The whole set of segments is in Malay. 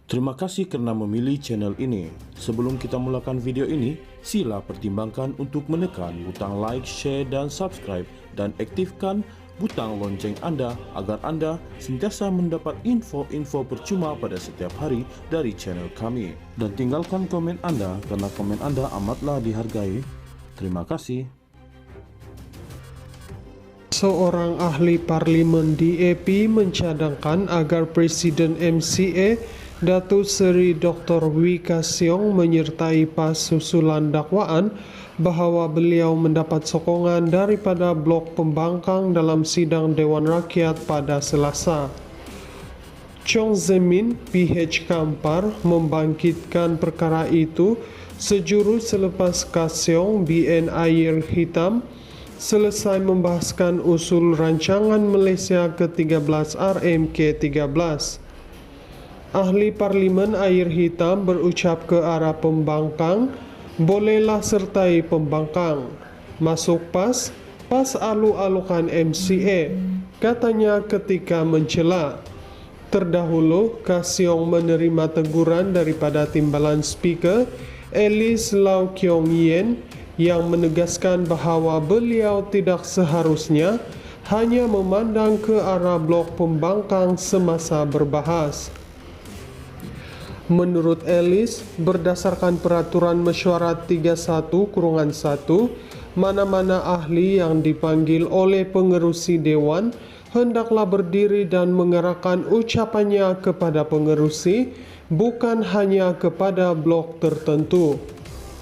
Terima kasih karena memilih channel ini. Sebelum kita mulakan video ini, sila pertimbangkan untuk menekan butang like, share, dan subscribe, dan aktifkan butang lonceng Anda agar Anda sentiasa mendapat info-info percuma pada setiap hari dari channel kami. Dan tinggalkan komen Anda karena komen Anda amatlah dihargai. Terima kasih. Seorang ahli parlimen DAP mencadangkan agar Presiden MCA Datuk Seri Dr. Wee Ka Siong menyertai PAS susulan dakwaan bahawa beliau mendapat sokongan daripada Blok Pembangkang dalam sidang Dewan Rakyat pada Selasa. Chong Zemin, PH Kampar, membangkitkan perkara itu sejurus selepas Ka Siong BN Air Hitam selesai membahaskan usul rancangan Malaysia ke-13 RMK-13. Ahli Parlimen Air Hitam berucap ke arah pembangkang, bolehlah sertai pembangkang. Masuk PAS, PAS alu-alukan MCA, katanya ketika mencela. Terdahulu, Ka Siong menerima teguran daripada Timbalan Speaker Alice Lau Kiong Yen yang menegaskan bahawa beliau tidak seharusnya hanya memandang ke arah blok pembangkang semasa berbahas. Menurut Alice, berdasarkan Peraturan Mesyuarat 31/1, mana-mana ahli yang dipanggil oleh pengerusi Dewan hendaklah berdiri dan mengerahkan ucapannya kepada pengerusi, bukan hanya kepada blok tertentu.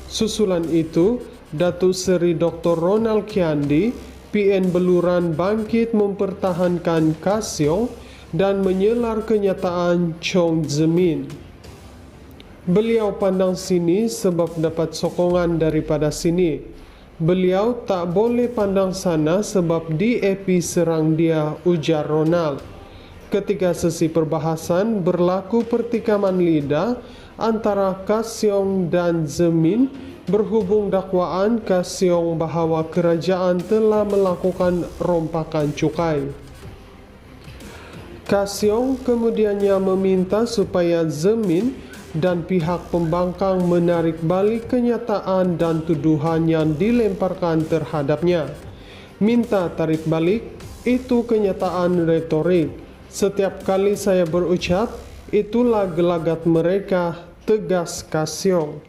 Susulan itu, Datuk Seri Dr. Ronald Kiandi, PN Beluran bangkit mempertahankan Ka Siong dan menyelar kenyataan Chong Zemin. Beliau pandang sini sebab dapat sokongan daripada sini. Beliau tak boleh pandang sana sebab DAP serang dia, ujar Ronald. Ketika sesi perbahasan berlaku pertikaman lidah antara Ka Siong dan Zemin berhubung dakwaan Ka Siong bahawa kerajaan telah melakukan rompakan cukai. Ka Siong kemudiannya meminta supaya Zemin dan pihak pembangkang menarik balik kenyataan dan tuduhan yang dilemparkan terhadapnya. Minta tarik balik, itu kenyataan retorik. Setiap kali saya berucap, itulah gelagat mereka, tegas Ka Siong.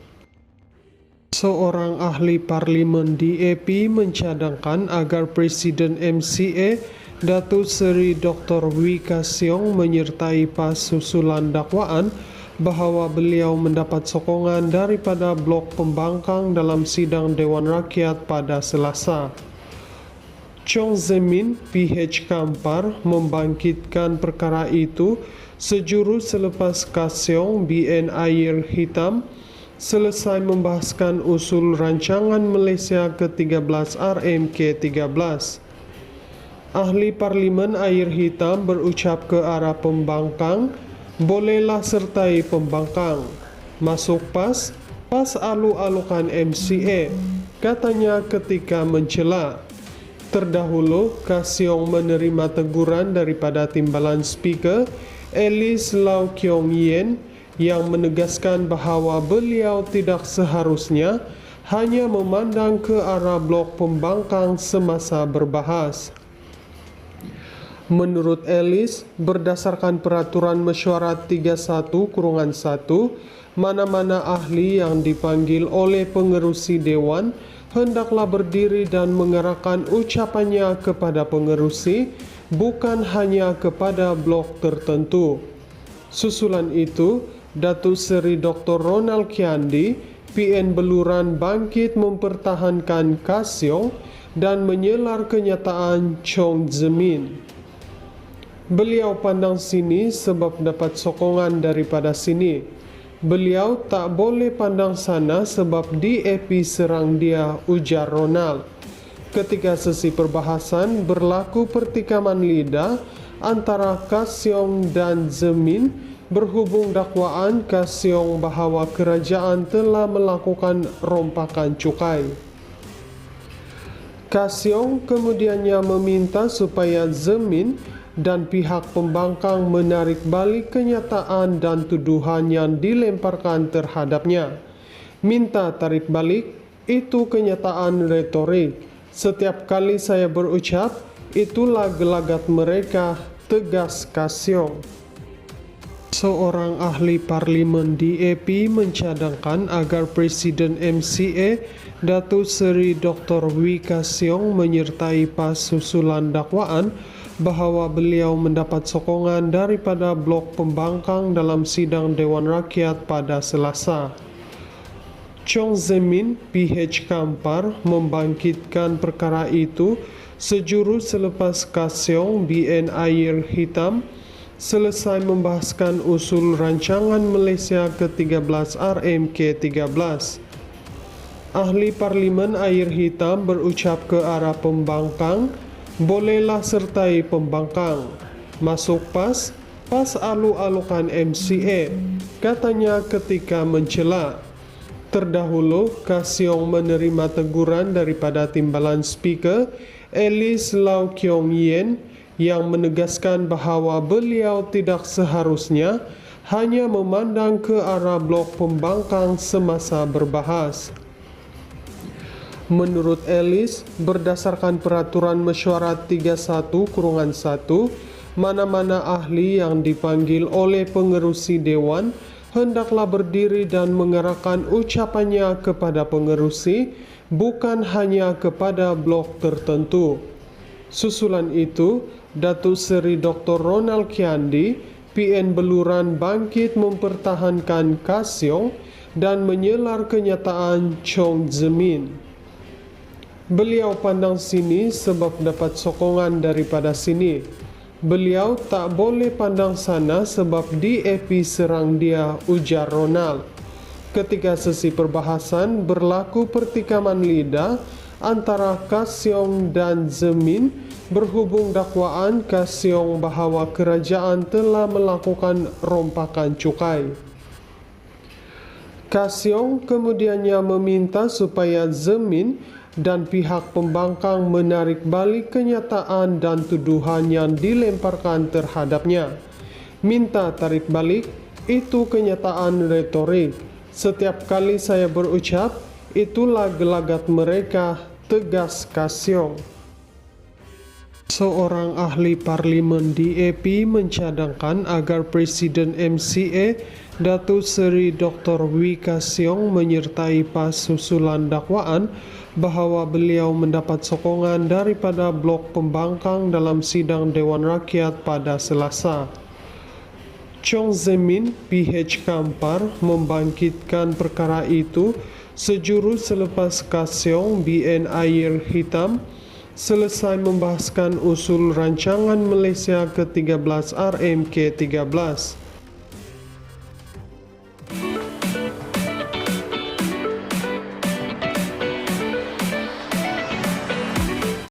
Seorang ahli parlimen DAP mencadangkan agar Presiden MCA Datuk Seri Dr. Wee Ka Siong menyertai PAS susulan dakwaan bahawa beliau mendapat sokongan daripada Blok Pembangkang dalam sidang Dewan Rakyat pada Selasa. Chong Zemin, PH Kampar, membangkitkan perkara itu sejurus selepas Ka Siong BN Air Hitam selesai membahaskan usul rancangan Malaysia ke-13 RMK-13. Ahli Parlimen Air Hitam berucap ke arah pembangkang, bolehlah sertai pembangkang. Masuk PAS, PAS alu-alukan MCA, katanya ketika mencela. Terdahulu, Ka Siong menerima teguran daripada Timbalan Speaker Alice Lau Kiong Yen yang menegaskan bahawa beliau tidak seharusnya hanya memandang ke arah blok pembangkang semasa berbahas. Menurut Alice, berdasarkan Peraturan Mesyuarat 31/1, mana-mana ahli yang dipanggil oleh pengerusi Dewan hendaklah berdiri dan mengerahkan ucapannya kepada pengerusi, bukan hanya kepada blok tertentu. Susulan itu, Datuk Seri Dr. Ronald Kiandi, PN Beluran bangkit mempertahankan Ka Siong dan menyelar kenyataan Chong Zemin. Beliau pandang sini sebab dapat sokongan daripada sini. Beliau tak boleh pandang sana sebab DAP serang dia, ujar Ronald. Ketika sesi perbahasan berlaku pertikaman lidah antara Ka Siong dan Zemin berhubung dakwaan Ka Siong bahawa kerajaan telah melakukan rompakan cukai. Ka Siong kemudiannya meminta supaya Zemin dan pihak pembangkang menarik balik kenyataan dan tuduhan yang dilemparkan terhadapnya. Minta tarik balik, itu kenyataan retorik. Setiap kali saya berucap, itulah gelagat mereka, tegas Kasyong. Seorang ahli parlimen DAP mencadangkan agar Presiden MCA Datuk Seri Dr. Wee Ka Siong menyertai PAS susulan dakwaan bahwa beliau mendapat sokongan daripada blok pembangkang dalam sidang Dewan Rakyat pada Selasa. Chong Zemin, PH Kampar, membangkitkan perkara itu sejuru selepas Ka Siong BN Air Hitam selesai membahaskan usul rancangan Malaysia ke-13 RMK-13. Ahli Parlimen Air Hitam berucap ke arah pembangkang, bolehlah sertai pembangkang. Masuk PAS alu-alukan MCA, katanya ketika mencela. Terdahulu, Ka Siong menerima teguran daripada Timbalan Speaker Alice Lau Kiong Yen yang menegaskan bahawa beliau tidak seharusnya hanya memandang ke arah blok pembangkang semasa berbahas. Menurut Alice, berdasarkan Peraturan Mesyuarat 31/1, mana-mana ahli yang dipanggil oleh pengerusi Dewan hendaklah berdiri dan mengarahkan ucapannya kepada pengerusi, bukan hanya kepada blok tertentu. Susulan itu, Datuk Seri Dr. Ronald Kiandi, PN Beluran bangkit mempertahankan Ka Siong dan menyelar kenyataan Chong Zemin. Beliau pandang sini sebab dapat sokongan daripada sini. Beliau tak boleh pandang sana sebab DAP serang dia, ujar Ronald. Ketika sesi perbahasan berlaku pertikaman lidah antara Ka Siong dan Zemin berhubung dakwaan Ka Siong bahawa kerajaan telah melakukan rompakan cukai. Ka Siong kemudiannya meminta supaya Zemin dan pihak pembangkang menarik balik kenyataan dan tuduhan yang dilemparkan terhadapnya. Minta tarik balik, itu kenyataan retorik. Setiap kali saya berucap, itulah gelagat mereka, tegas Ka Siong. Seorang ahli parlimen DAP mencadangkan agar Presiden MCA Datuk Seri Dr. Wee Ka Siong menyertai PAS susulan dakwaan bahawa beliau mendapat sokongan daripada blok pembangkang dalam sidang Dewan Rakyat pada Selasa. Chong Zemin, PH Kampar, membangkitkan perkara itu sejuru selepas Ka Siong BN Air Hitam selesai membahaskan usul rancangan Malaysia ke-13 RMK-13.